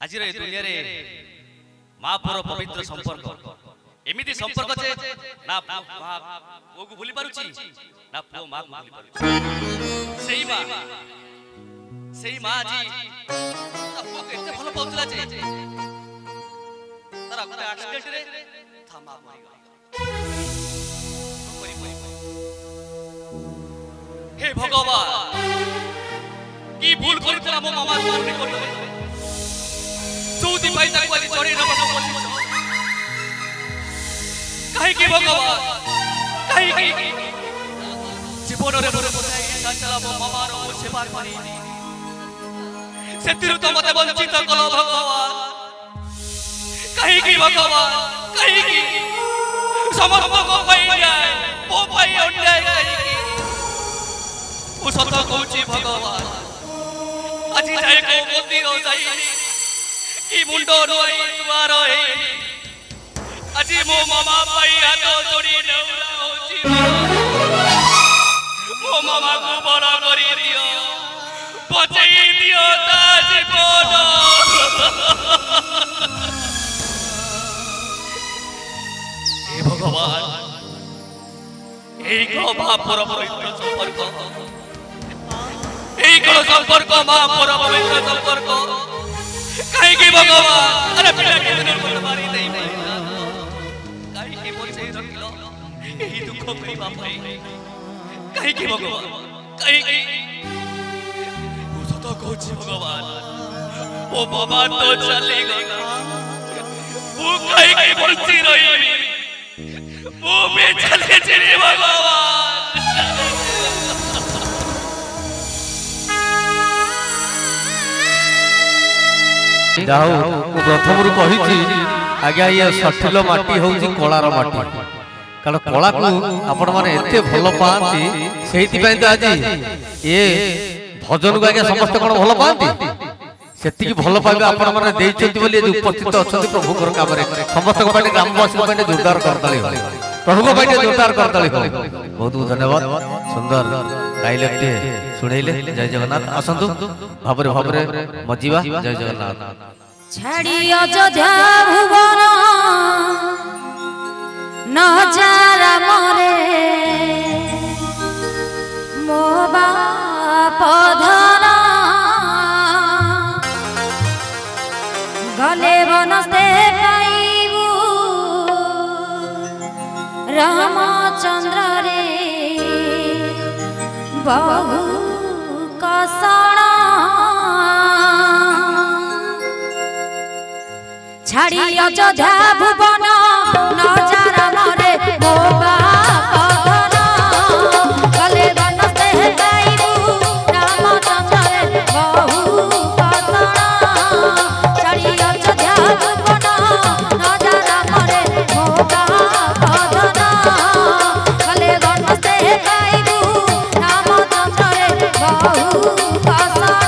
आज दुनिया रे माँ पुर पवित्र संपर्क एमिति संपर्क जे ना पुओ को भूली पारुची ना पुओ माँ को भूली पारुची सेही माँ जी ता पुओ के एते भलो पाउतला जे तारा गोटे एक्सीडेंट रे था माँ मरि गई। हे भगवान की भूल करतला मो मामा मारने को चौथी भाई तक वाली चढ़ी न बसो कहीं की भगवान कहीं की जीवन रे मोर बताई चला मो मामा रो सेवा करी सेतिरु तो मते वंचित कलो भगवान कहीं की भगवान कहीं की समस्त को पाई जाए वो पाई अन्याय कहीं की वो सत कहूची भगवान आज जाए को मंदिर जाई ई मुंडो रोई दुआर हे आज मो मामा पाई हाथ जोड़ी नौरा होची मो मामा को बड़ा करी दियो बचाई दियो ता जीवन हे भगवान एक बापर पवित्र संपर्क एक संपर्क मां पर पवित्र संपर्क कहीं की भगवान अरे पिता के दिन पर मारी नहीं कहीं की बोझे रखलो यही दुख कोई बाप है कहीं की भगवान कहीं की वो तो कोच भगवान वो बाबा तो चले गया वो कहीं की बोलती रही वो भी चले चले भगवान जाऊ प्रथम कही आज्ञा ये सठिल माटी हूँ कलार माटी कारण कला को आपण मैंने एत भल पाती से आज ये भजन को आज्ञा समस्त कौन भल पाती से भल पाइबा आपण मैंने उपस्थित अच्छा प्रभु काम समस्त ग्रामवासी जोरदार करताली प्रभु को जोरदार करताली बहुत बहुत धन्यवाद सुंदर गाइले शुणेले जय जगन्नाथ आसतु भावरे भावरे मजीवा जय जगन्नाथ छाड़ी अयोध्या भुवन नजारा मरे मो बाप धन गले बनस्ते पाइबू रामचंद्र रे बहु कसणा छाड़ी अयोध्या भुवन नजारा मरे मो बाप धन गले बनस्ते पाइबू रामचंद्र रे बहु कसणा छाड़ी अयोध्या भुवन नजारा मरे मो बाप धन गले बनस्ते पाइबू रामचंद्र रे बहु कसणा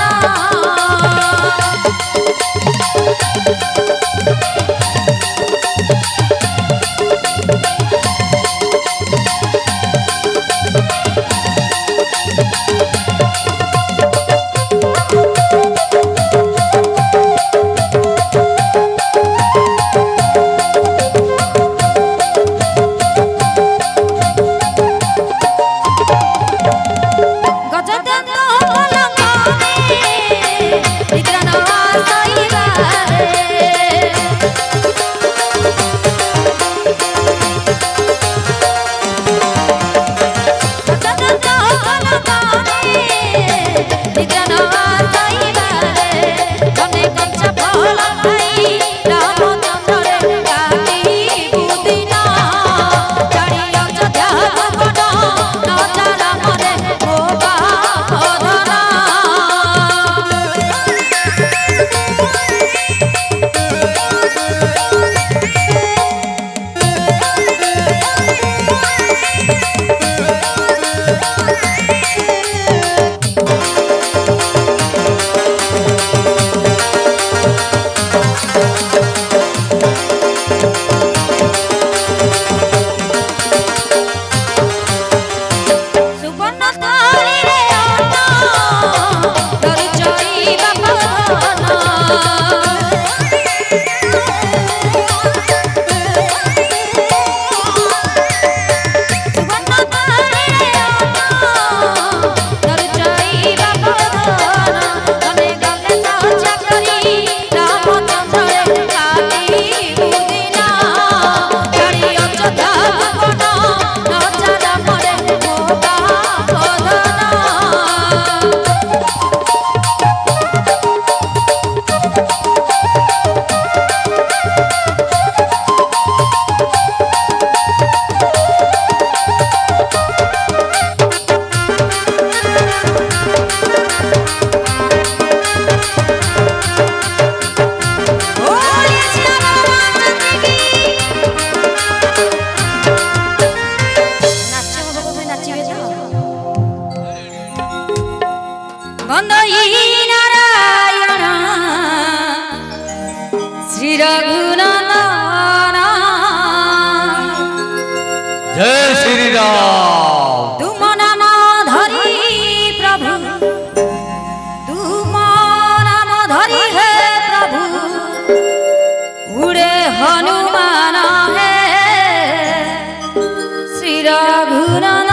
धरी है प्रभु उड़े हनुमान है श्री रघुनंदन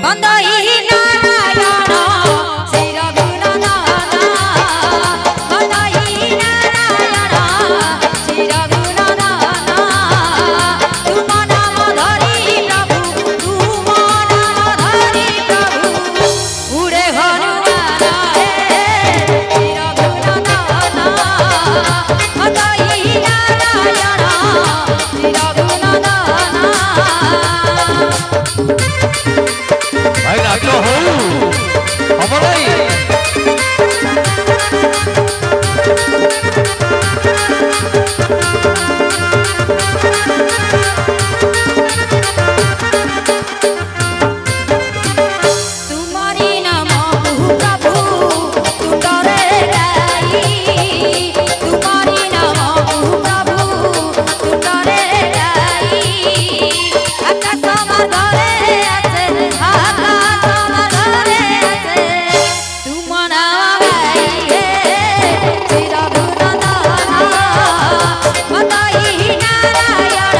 बंदई नारायण श्री रघुनंदन बंदई नारायण श्री रघुनंदन तुम नाम धरी प्रभु तुम नाम धरी प्रभु उड़े हनुमान है श्री रघुनंदन बंदई नारायण श्री रघुनंदन भाई नाच हो हम नहीं तुम्हारी नाम प्रभु तुम डरे गाई तुम्हारी नाम प्रभु तुम डरे गाई आकाश मार्गरे आसे आकाश मार्गरे आसे तुम नाम गाई हे श्री रघुनंदन बंदई नारायण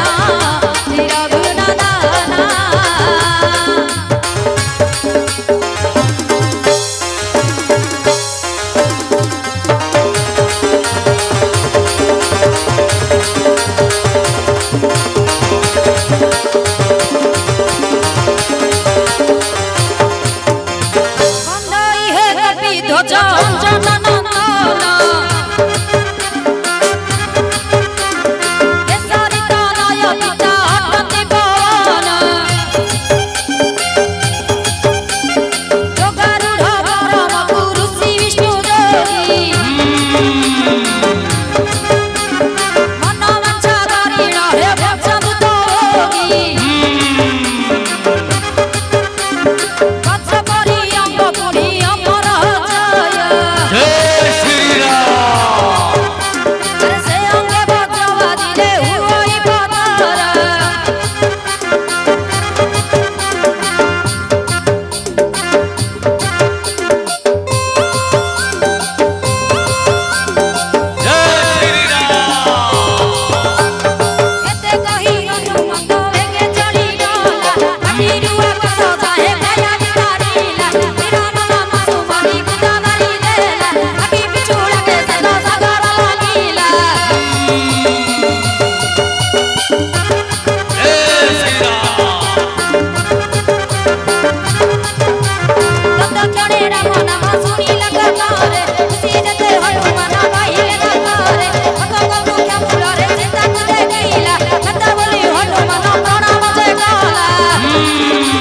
श्री रघुनंदन बंदई है कपि ध्वज अंजननंदन केसरी तनय पिता अटन्ति पवन जोगारूढ़ परम गुरु श्री विष्णु जोगी मनोवांछा करिण हे भक्षभूत भोगी वज्र परि अंग पुनि अमर जय जय श्री राम अरे से अंगे वज्र बाजिले हुई पथर जय श्री राम एते कही हनुमंत वेगे चढ़ी गला हटीरुआ को सजाए गया बितारीला विरान नाम सुमरी कुदा धरी देला हटी पिछुड़ा के सदा सगर लागिला जय श्री राम तत चढ़े राम नाम सुनी लगातारे खुशी जते हनुमान गाइले गातारे अक मुख्य फूलरे सीता को देखिला छत बोली हनुमान प्रणाम जय गाला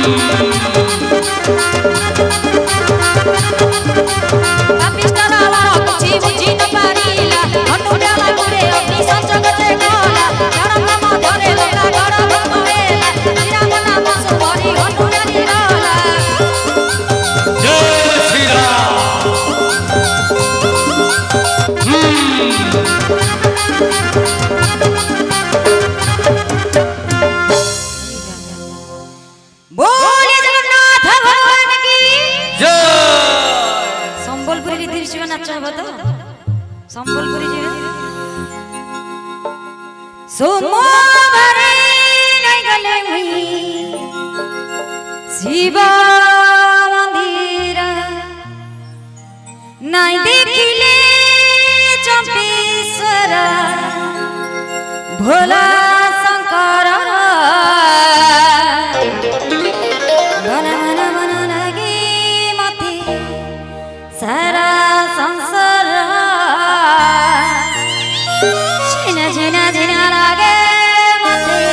पापिष्टर आवार कुछि बुझी न पारिला हनुमान गुरे अग्नि संजगते गला धर्म मध्यरे लंका गड़ भक्मेला श्री राम नाम सुमरि हनुमान निराला जय श्री राम बोले जगन्नाथ भगवान की जय संबलपुरी रीति शिव नाच हब तो संबलपुरी जी सोमवारे नहीं गले हुई शिव मंदिर नहीं देखिले चंपेश्वर भोला शंकर मन मन मन लगे मते सारा संसार झिना झिना झिना लगे मते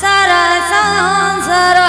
सारा संसार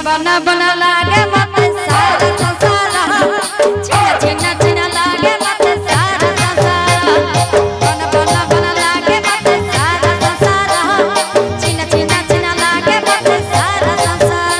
बना बना लागे मते सारा संसार छिना छिना लागे मते सारा संसार बना बना बना लागे मते सारा संसार छिना छिना लागे मते सारा संसार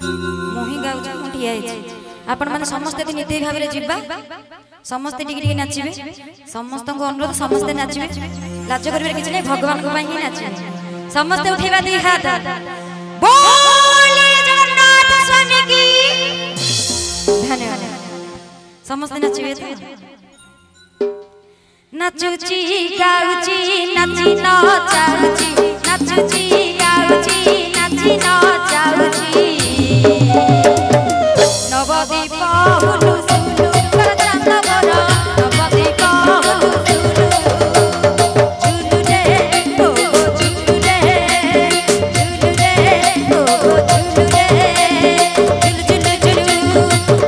मुही गाउछ मुठिया है आपण माने समस्त दिन निते भाबरे जिबा समस्त टिक टिक नाचिबे समस्त को अनुरोध समस्त नाचिबे लाज करबे किछ नै भगवान को पई ही नाचिबे समस्त उठेबा दी हाथ बोले जगन्नाथ स्वामी की धन्यवाद समस्त नाचिबे तो नाचुची गाउची नाची नाचाउची नाचुची गाउची नाची नाचाउची नवदीप हुलु सुलु कर चांद बरा नवदीप हुलु सुलु झुलु रे ओ झुलु रे झुलु रे ओ झुलु रे झुलु झुलु झुलु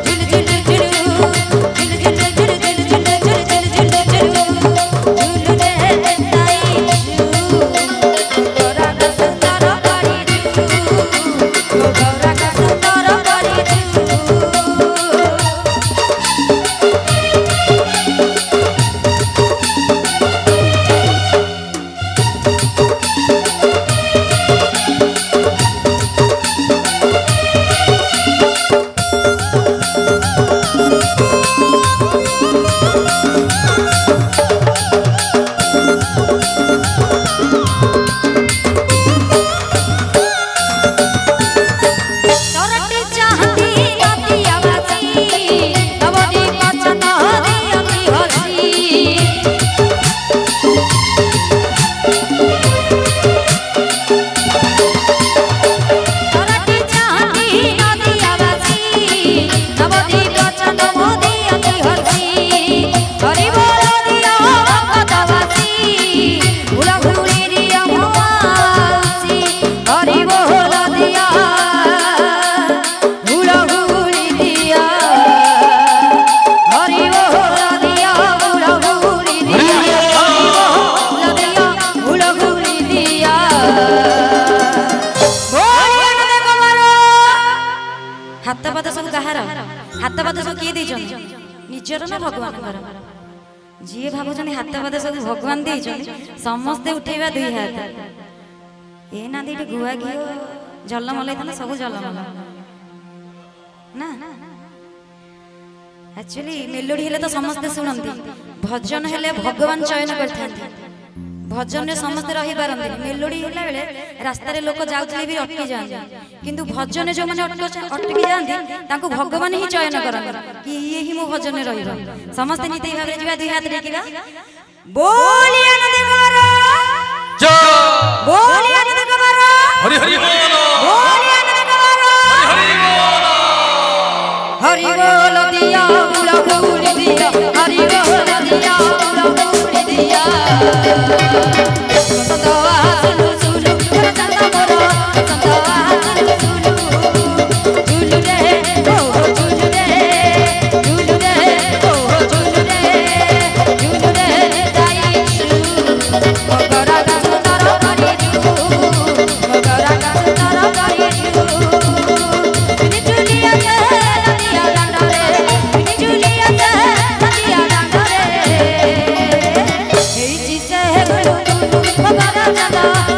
झुलु झुलु झुलु निजर ना भगवान जी भावुन हाथ पाद सब भगवान दे समस्ते उठेबा दुई हाथ ए ना दीटे गुआ घी झलमल होता सब झलमल ना एक्चुअली मेलोडी हेले तो समस्ते शुणती भजन हेले भगवान चयन करते भजन रे समस्ते रही पारंती मेलोडी होला बेले रास्ता रे लोक जाउतले भी अटकी जांती किंतु भजन जो माने अटकी जांती तांको भगवान ही चयन करन कि ये ही मो भजन रे रहिबा समस्ते निते भाबरे जिबा दुई हाथ टेकिबा बोलिए आनंद कुमार जय बोलिए आनंद कुमार हरि हरि बोल बोलिए आनंद कुमार हरि बोल दिया बुला बुली दिया हरि बोल दिया बुला बुली दिया संतवा सुनु सुनु कर चंदा मोरा संतवा सुनु सुनु झुलु रे ओ झुलु रे झुलु रे ओ झुलु रे झुलु रे जाईछु मगरा गा सुंदर करिछु मगरा गा सुंदर करिछु बिनि झुलिया से नदिया डांडरे बिनि झुलिया से नदिया डांडरे हेई चिसे गुलु गुलु मगरा गा